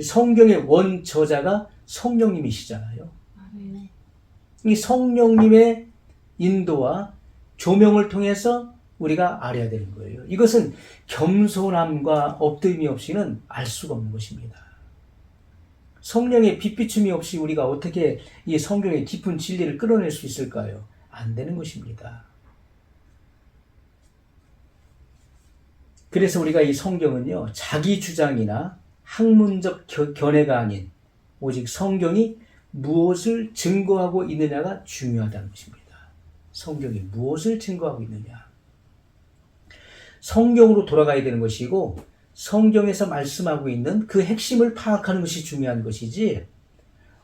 성경의 원저자가 성령님이시잖아요. 네. 이 성령님의 인도와 조명을 통해서 우리가 알아야 되는 거예요. 이것은 겸손함과 엎드림이 없이는 알 수가 없는 것입니다. 성령의 빛비춤이 없이 우리가 어떻게 이 성경의 깊은 진리를 끌어낼 수 있을까요? 안 되는 것입니다. 그래서 우리가 이 성경은요, 자기 주장이나 학문적 견해가 아닌 오직 성경이 무엇을 증거하고 있느냐가 중요하다는 것입니다. 성경이 무엇을 증거하고 있느냐. 성경으로 돌아가야 되는 것이고 성경에서 말씀하고 있는 그 핵심을 파악하는 것이 중요한 것이지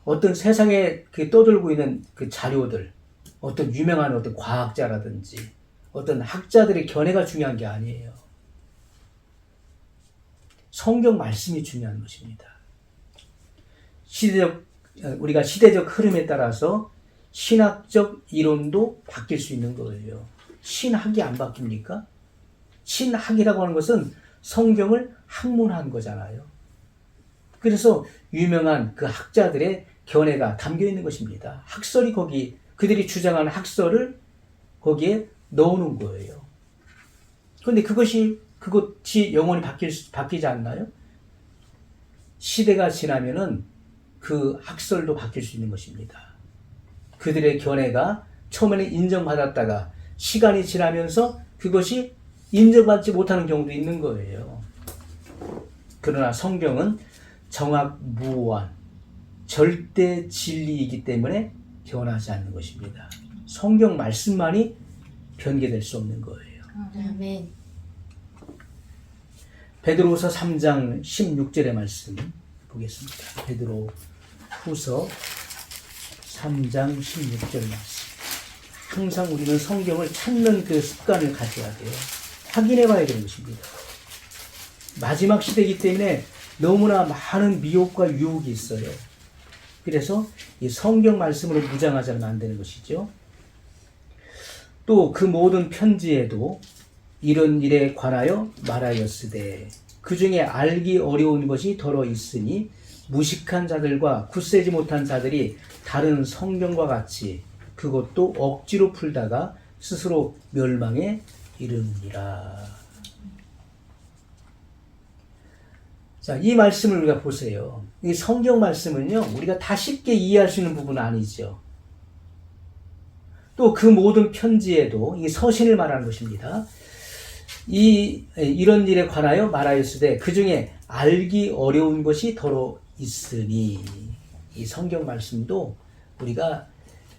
어떤 세상에 떠들고 있는 그 자료들, 어떤 유명한 어떤 과학자라든지 어떤 학자들의 견해가 중요한 게 아니에요. 성경 말씀이 중요한 것입니다. 우리가 시대적 흐름에 따라서 신학적 이론도 바뀔 수 있는 거예요. 신학이 안 바뀝니까? 신학이라고 하는 것은 성경을 학문한 거잖아요. 그래서 유명한 그 학자들의 견해가 담겨 있는 것입니다. 학설이 그들이 주장하는 학설을 거기에 넣어놓은 거예요. 그런데 그것이 영원히 바뀌지 않나요? 시대가 지나면은 그 학설도 바뀔 수 있는 것입니다. 그들의 견해가 처음에는 인정받았다가 시간이 지나면서 그것이 인정받지 못하는 경우도 있는 거예요. 그러나 성경은 정확무오한 절대 진리이기 때문에 변하지 않는 것입니다. 성경 말씀만이 변개될 수 없는 거예요. 아멘. 베드로후서 3장 16절의 말씀 보겠습니다. 베드로후서 3장 16절 말씀. 항상 우리는 성경을 찾는 그 습관을 가져야 돼요. 확인해 봐야 되는 것입니다. 마지막 시대이기 때문에 너무나 많은 미혹과 유혹이 있어요. 그래서 이 성경 말씀으로 무장하자면 안 되는 것이죠. 또 그 모든 편지에도 이런 일에 관하여 말하였으되 그 중에 알기 어려운 것이 더러 있으니 무식한 자들과 굳세지 못한 자들이 다른 성경과 같이 그것도 억지로 풀다가 스스로 멸망에 이르느니라. 자, 이 말씀을 우리가 보세요. 이 성경 말씀은요, 우리가 다 쉽게 이해할 수 있는 부분은 아니죠. 또 그 모든 편지에도 이 서신을 말하는 것입니다. 이런 일에 관하여 말하였으되 그 중에 알기 어려운 것이 더러 있으니 이 성경 말씀도 우리가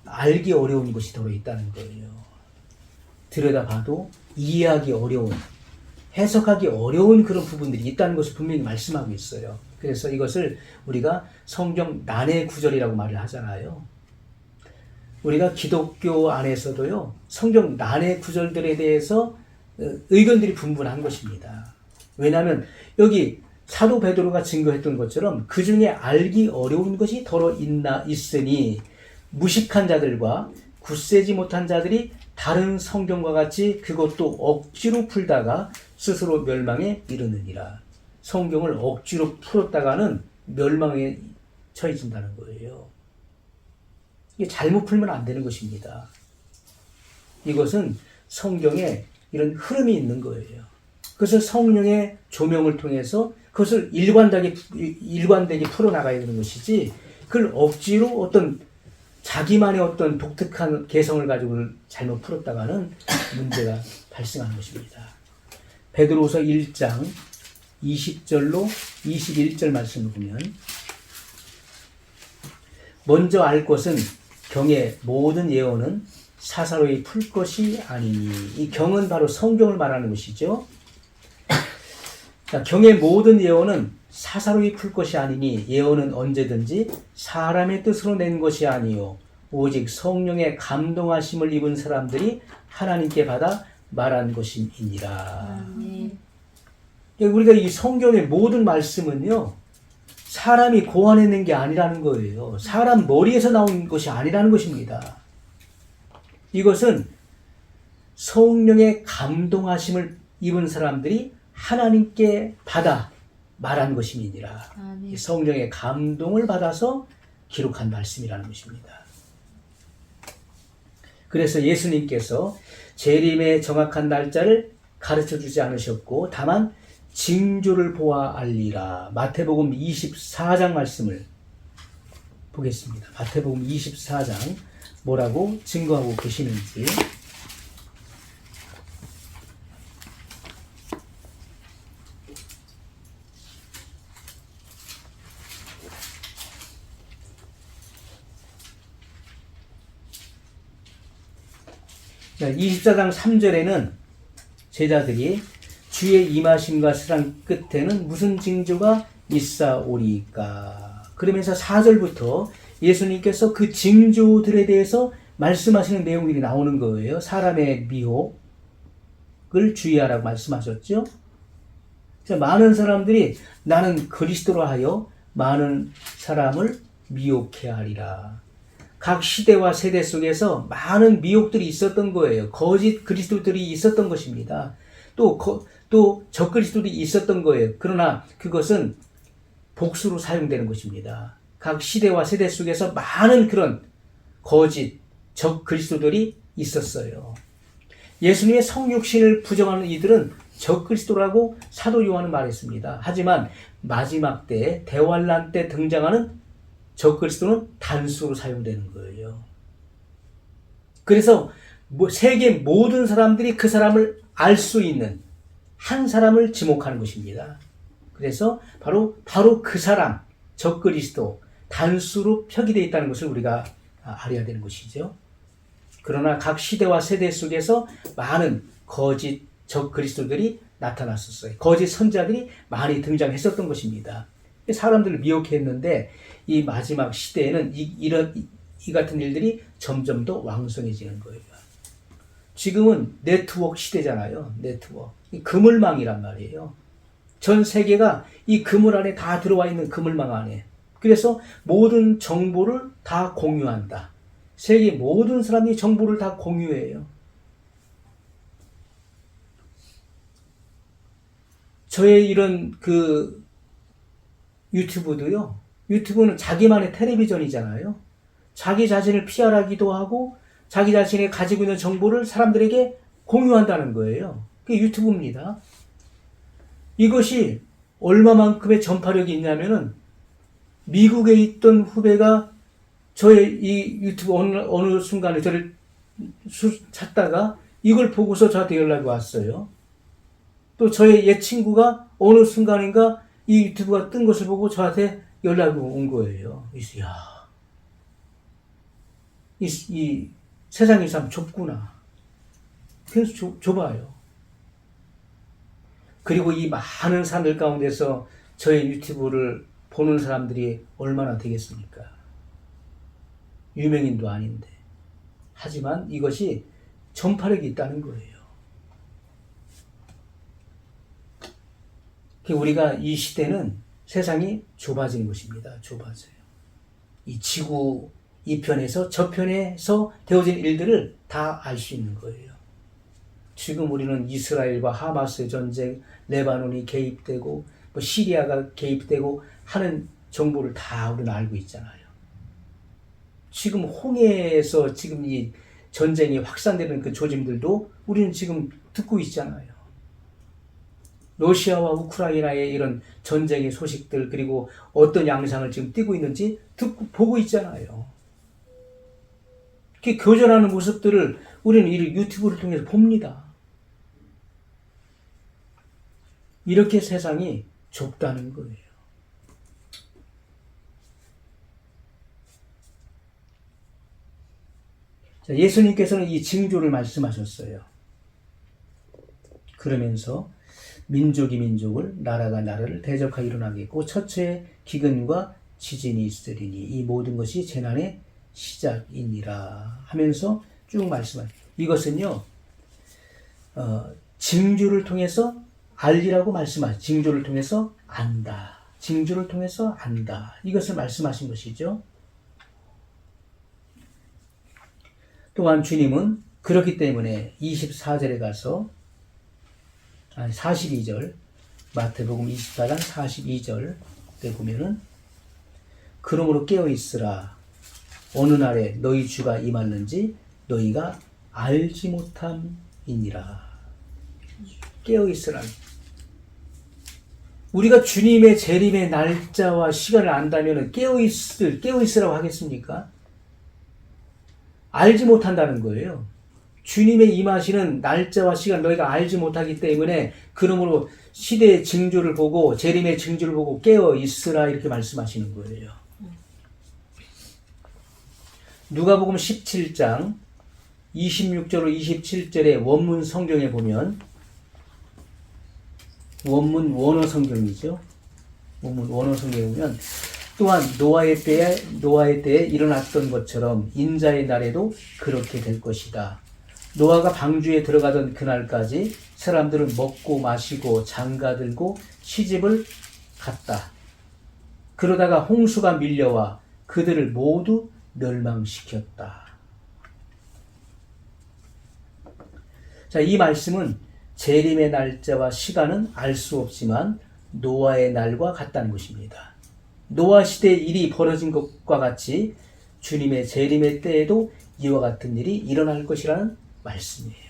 알기 어려운 것이 더러 있다는 거예요. 들여다봐도 이해하기 어려운, 해석하기 어려운 그런 부분들이 있다는 것을 분명히 말씀하고 있어요. 그래서 이것을 우리가 성경 난해 구절이라고 말을 하잖아요. 우리가 기독교 안에서도요, 성경 난해 구절들에 대해서 의견들이 분분한 것입니다. 왜냐하면 여기 사도 베드로가 증거했던 것처럼 그 중에 알기 어려운 것이 더러 있으니 무식한 자들과 굳세지 못한 자들이 다른 성경과 같이 그것도 억지로 풀다가 스스로 멸망에 이르느니라. 성경을 억지로 풀었다가는 멸망에 처해진다는 거예요. 이게 잘못 풀면 안 되는 것입니다. 이것은 성경에 이런 흐름이 있는 거예요. 그것을 성령의 조명을 통해서 그것을 일관되게 풀어나가야 되는 것이지, 그걸 억지로 어떤 자기만의 어떤 독특한 개성을 가지고 잘못 풀었다가는 문제가 발생하는 것입니다. 베드로후서 1장 20절로 21절 말씀을 보면, 먼저 알 것은 경의 모든 예언은 사사로이 풀 것이 아니니. 이 경은 바로 성경을 말하는 것이죠. 자, 경의 모든 예언은 사사로이 풀 것이 아니니 예언은 언제든지 사람의 뜻으로 낸 것이 아니요 오직 성령의 감동하심을 입은 사람들이 하나님께 받아 말한 것이니라. 우리가 이 성경의 모든 말씀은요, 사람이 고안해낸 게 아니라는 거예요. 사람 머리에서 나온 것이 아니라는 것입니다. 이것은 성령의 감동하심을 입은 사람들이 하나님께 받아 말한 것임이니라. 아멘. 이 성령의 감동을 받아서 기록한 말씀이라는 것입니다. 그래서 예수님께서 재림의 정확한 날짜를 가르쳐 주지 않으셨고 다만 징조를 보아 알리라. 마태복음 24장 말씀을 보겠습니다. 마태복음 24장 뭐라고 증거하고 계시는지. 자, 24장 3절에는 제자들이 주의 임하심과 사랑 끝에는 무슨 징조가 있사오리까. 그러면서 4절부터 예수님께서 그 징조들에 대해서 말씀하시는 내용들이 나오는 거예요. 사람의 미혹을 주의하라고 말씀하셨죠. 그래서 많은 사람들이 나는 그리스도로 하여 많은 사람을 미혹해 하리라. 각 시대와 세대 속에서 많은 미혹들이 있었던 거예요. 거짓 그리스도들이 있었던 것입니다. 또 적그리스도들이 있었던 거예요. 그러나 그것은 복수로 사용되는 것입니다. 각 시대와 세대 속에서 많은 그런 거짓 적그리스도들이 있었어요. 예수님의 성육신을 부정하는 이들은 적그리스도라고 사도 요한은 말했습니다. 하지만 마지막 때 대환란 때 등장하는 적그리스도는 단수로 사용되는 거예요. 그래서 세계 모든 사람들이 그 사람을 알 수 있는 한 사람을 지목하는 것입니다. 그래서 바로 그 사람, 적그리스도, 단수로 표기되어 있다는 것을 우리가 알아야 되는 것이죠. 그러나 각 시대와 세대 속에서 많은 거짓 적그리스도들이 나타났었어요. 거짓 선자들이 많이 등장했었던 것입니다. 사람들을 미혹했는데 이 마지막 시대에는 이 같은 일들이 점점 더 왕성해지는 거예요. 지금은 네트워크 시대잖아요. 네트워크. 그물망이란 말이에요. 전 세계가 이 그물 안에 다 들어와 있는 그물망 안에. 그래서 모든 정보를 다 공유한다. 세계 모든 사람이 정보를 다 공유해요. 저의 이런 유튜브도요. 유튜브는 자기만의 텔레비전이잖아요. 자기 자신을 PR하기도 하고 자기 자신이 가지고 있는 정보를 사람들에게 공유한다는 거예요. 그게 유튜브입니다. 이것이 얼마만큼의 전파력이 있냐면은 미국에 있던 후배가 저의 이 유튜브 어느 순간에 저를 찾다가 이걸 보고서 저한테 연락이 왔어요. 또 저의 옛 친구가 어느 순간인가 이 유튜브가 뜬 것을 보고 저한테 연락이 온 거예요. 그래서 야, 이 세상이 참 좁구나. 그래서 좁아요. 그리고 이 많은 사람들 가운데서 저의 유튜브를 보는 사람들이 얼마나 되겠습니까? 유명인도 아닌데. 하지만 이것이 전파력이 있다는 거예요. 우리가 이 시대는 세상이 좁아진 것입니다. 좁아져요. 이 지구 이편에서 저편에서 되어진 일들을 다 알 수 있는 거예요. 지금 우리는 이스라엘과 하마스의 전쟁, 레바논이 개입되고 시리아가 개입되고 하는 정보를 다 우리는 알고 있잖아요. 지금 홍해에서 지금 이 전쟁이 확산되는 그 조짐들도 우리는 지금 듣고 있잖아요. 러시아와 우크라이나의 이런 전쟁의 소식들 그리고 어떤 양상을 지금 띠고 있는지 보고 있잖아요. 이렇게 교전하는 모습들을 우리는 이 유튜브를 통해서 봅니다. 이렇게 세상이 좁다는 거예요. 자, 예수님께서는 이 징조를 말씀하셨어요. 그러면서 민족이 민족을 나라가 나라를 대적하여 일어나겠고 첫째 기근과 지진이 있으리니 이 모든 것이 재난의 시작이니라 하면서 쭉 말씀하세요. 이것은요 징조를 통해서 알리라고 말씀하죠. 징조를 통해서 안다. 징조를 통해서 안다. 이것을 말씀하신 것이죠. 또한 주님은 그렇기 때문에 24절에 가서 42절 마태복음 24장 42절 때 보면은 그러므로 깨어있으라. 어느 날에 너희 주가 임하는지 너희가 알지 못함이니라. 깨어있으라. 우리가 주님의 재림의 날짜와 시간을 안다면 깨어있으라고 하겠습니까? 알지 못한다는 거예요. 주님의 임하시는 날짜와 시간 너희가 알지 못하기 때문에 그러므로 시대의 징조를 보고 재림의 징조를 보고 깨어있으라 이렇게 말씀하시는 거예요. 누가복음 17장 26절로 27절의 원문 성경에 보면 원문 원어 성경이죠. 원문 원어 성경에 보면 또한 노아의 때에 일어났던 것처럼 인자의 날에도 그렇게 될 것이다. 노아가 방주에 들어가던 그날까지 사람들은 먹고 마시고 장가들고 시집을 갔다. 그러다가 홍수가 밀려와 그들을 모두 멸망시켰다. 자, 이 말씀은 재림의 날짜와 시간은 알 수 없지만 노아의 날과 같다는 것입니다. 노아 시대의 일이 벌어진 것과 같이 주님의 재림의 때에도 이와 같은 일이 일어날 것이라는 말씀이에요.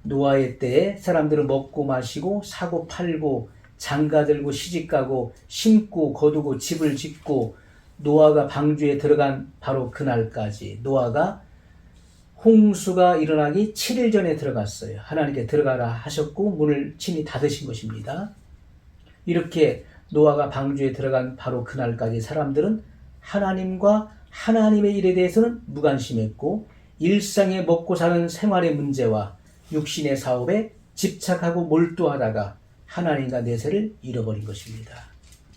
노아의 때에 사람들은 먹고 마시고 사고 팔고 장가들고 시집가고 심고 거두고 집을 짓고 노아가 방주에 들어간 바로 그날까지 노아가 홍수가 일어나기 7일 전에 들어갔어요. 하나님께 들어가라 하셨고 문을 친히 닫으신 것입니다. 이렇게 노아가 방주에 들어간 바로 그날까지 사람들은 하나님과 하나님의 일에 대해서는 무관심했고 일상에 먹고 사는 생활의 문제와 육신의 사업에 집착하고 몰두하다가 하나님과 내세를 잃어버린 것입니다.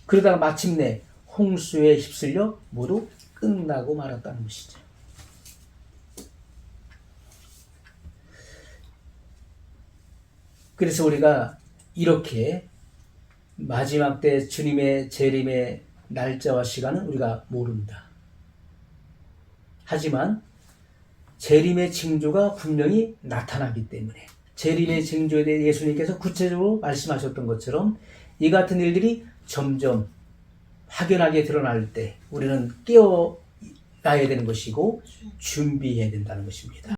그러다가 마침내 홍수에 휩쓸려 모두 끝나고 말았다는 것이죠. 그래서 우리가 이렇게 마지막 때 주님의 재림의 날짜와 시간은 우리가 모른다. 하지만 재림의 징조가 분명히 나타나기 때문에 재림의 징조에 대해 예수님께서 구체적으로 말씀하셨던 것처럼 이 같은 일들이 점점 확연하게 드러날 때 우리는 깨어나야 되는 것이고 준비해야 된다는 것입니다.